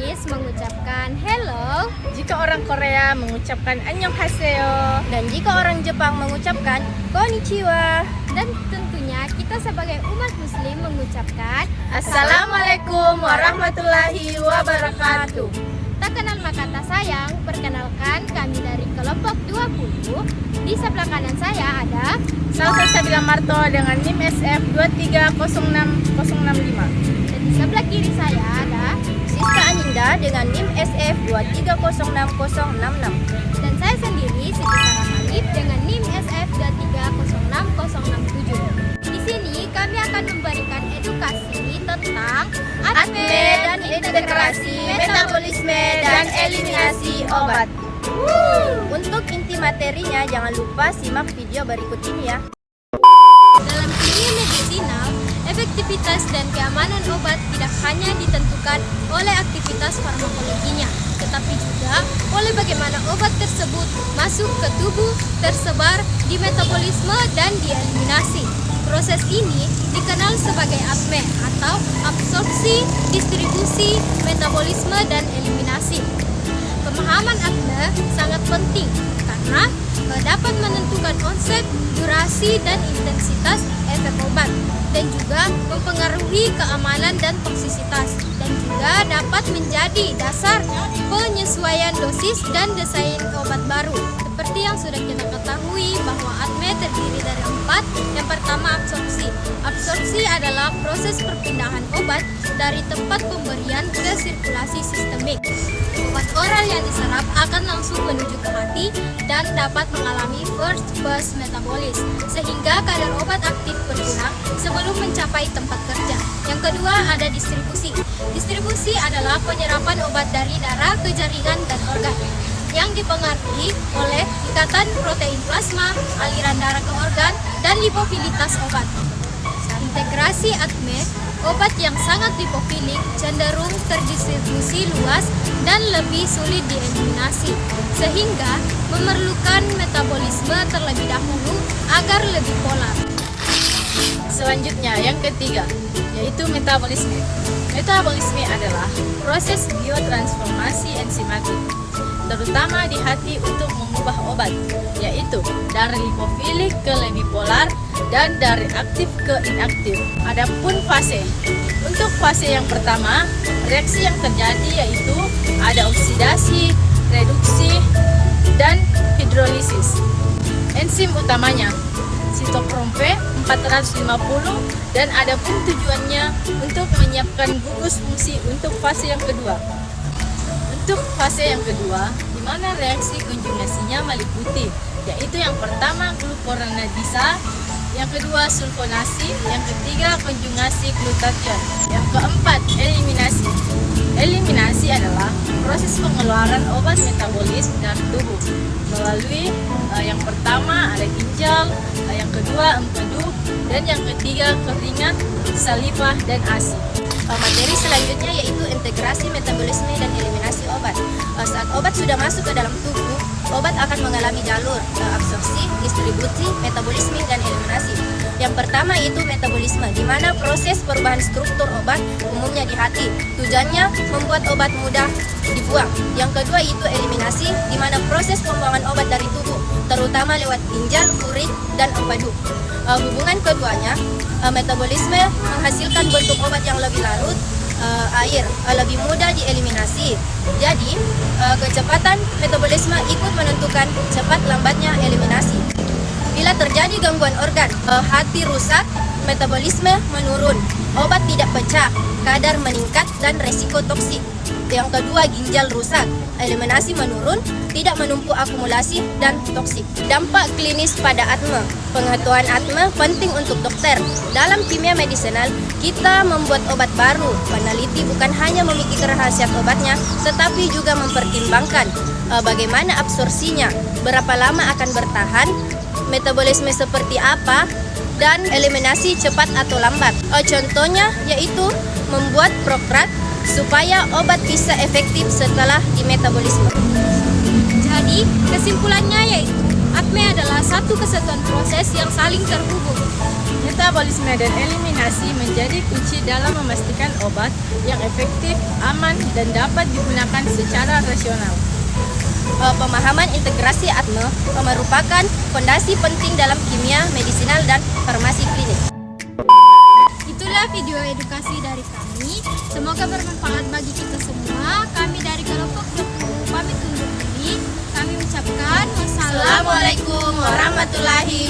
Chinese mengucapkan hello, Jika orang Korea mengucapkan annyeonghaseyo, dan jika orang Jepang mengucapkan konnichiwa. Dan tentunya kita sebagai umat muslim mengucapkan Assalamualaikum warahmatullahi wabarakatuh. Tak kenal maka tak sayang. Perkenalkan, kami dari kelompok 20. Di sebelah kanan saya ada Salsa Sabila Marto dengan NIM SF 2306065. dan di sebelah kiri saya ada Siska Aninda dengan NIM SF 2306066. dan saya sendiri Siti Sarah Malib dengan NIM SF 2306067. Di sini kami akan memberikan edukasi tentang ATME dan integrasi metabolisme dan eliminasi obat. Untuk inti materinya jangan lupa simak video berikut ini ya. Dalam kimia medisinal, efektivitas dan keamanan obat tidak hanya ditentukan oleh aktivitas farmakologinya, tetapi juga oleh bagaimana obat tersebut masuk ke tubuh, tersebar di metabolisme dan dieliminasi. Proses ini dikenal sebagai ATME atau absorpsi, distribusi, metabolisme, dan eliminasi. Pemahaman ATME sangat penting karena dapat menentukan konsep, durasi, dan intensitas efek obat, dan juga mempengaruhi keamanan dan toksisitas, dan juga dapat menjadi dasar penyesuaian dosis dan desain obat baru. Seperti yang sudah kita ketahui bahwa ATME terdiri dari 4. Yang pertama, absorpsi. Absorpsi adalah proses perpindahan obat dari tempat pemberian ke sirkulasi sistemik. Obat oral yang diserap akan langsung menuju ke hati dan dapat mengalami first pass metabolis, sehingga kadar obat aktif berkurang sebelum mencapai tempat kerja. Yang kedua ada distribusi. Distribusi adalah penyerapan obat dari darah ke jaringan dan organ yang dipengaruhi oleh ikatan protein plasma, aliran darah ke organ, dan lipofilitas obat. Integrasi ATME, obat yang sangat lipofilik cenderung terdistribusi luas dan lebih sulit dieliminasi, sehingga memerlukan metabolisme terlebih dahulu agar lebih polar. Selanjutnya, yang ketiga, yaitu metabolisme. Metabolisme adalah proses biotransformasi enzimatik, terutama di hati untuk mengubah obat, yaitu dari lipofilik ke lebih polar dan dari aktif ke inaktif. Adapun fase, untuk fase yang pertama, reaksi yang terjadi yaitu ada oksidasi, reduksi, dan hidrolisis. Enzim utamanya sitokrom P450 dan adapun tujuannya untuk menyiapkan gugus fungsi untuk fase yang kedua. Untuk fase yang kedua, di mana reaksi konjugasinya meliputi, yaitu yang pertama glucuronidasa, yang kedua sulfonasi, yang ketiga konjugasi glutathione, yang keempat eliminasi. Eliminasi adalah proses pengeluaran obat metabolis dari tubuh melalui yang pertama ada ginjal, yang kedua empedu, dan yang ketiga keringat, saliva, dan ASI. Materi selanjutnya yaitu integrasi metabolisme dan eliminasi obat. Saat obat sudah masuk ke dalam tubuh, obat akan mengalami jalur absorpsi, distribusi, metabolisme, dan eliminasi. Yang pertama yaitu metabolisme, di mana proses perubahan struktur obat umumnya di hati. Tujuannya membuat obat mudah dibuang. Yang kedua yaitu eliminasi, di mana proses pembuangan obat dari tubuh, terutama lewat ginjal, urin, dan empedu. Hubungan keduanya, metabolisme menghasilkan bentuk obat yang lebih larut, air, lebih mudah dieliminasi. Jadi, kecepatan metabolisme ikut menentukan cepat lambatnya eliminasi. Bila terjadi gangguan organ, hati rusak, metabolisme menurun, obat tidak pecah, kadar meningkat, dan resiko toksik. Yang kedua, ginjal rusak, eliminasi menurun, tidak menumpuk akumulasi, dan toksik. Dampak klinis pada ATME. Pengetahuan ATME penting untuk dokter. Dalam kimia medisinal, kita membuat obat baru. Peneliti bukan hanya memikirkan khasiat obatnya, tetapi juga mempertimbangkan bagaimana absorpsinya, berapa lama akan bertahan, metabolisme seperti apa, dan eliminasi cepat atau lambat. Contohnya yaitu membuat prokrat supaya obat bisa efektif setelah dimetabolisme. Jadi, kesimpulannya yaitu ATME adalah satu kesatuan proses yang saling terhubung. Metabolisme dan eliminasi menjadi kunci dalam memastikan obat yang efektif, aman, dan dapat digunakan secara rasional. Pemahaman integrasi ATME merupakan fondasi penting dalam kimia, medisinal, dan farmasi klinik. Itulah video edukasi dari kami. Semoga bermanfaat bagi kita semua. Kami dari kelompok Dr. pamit undur diri. Kami ucapkan wassalamualaikum Assalamualaikum warahmatullahi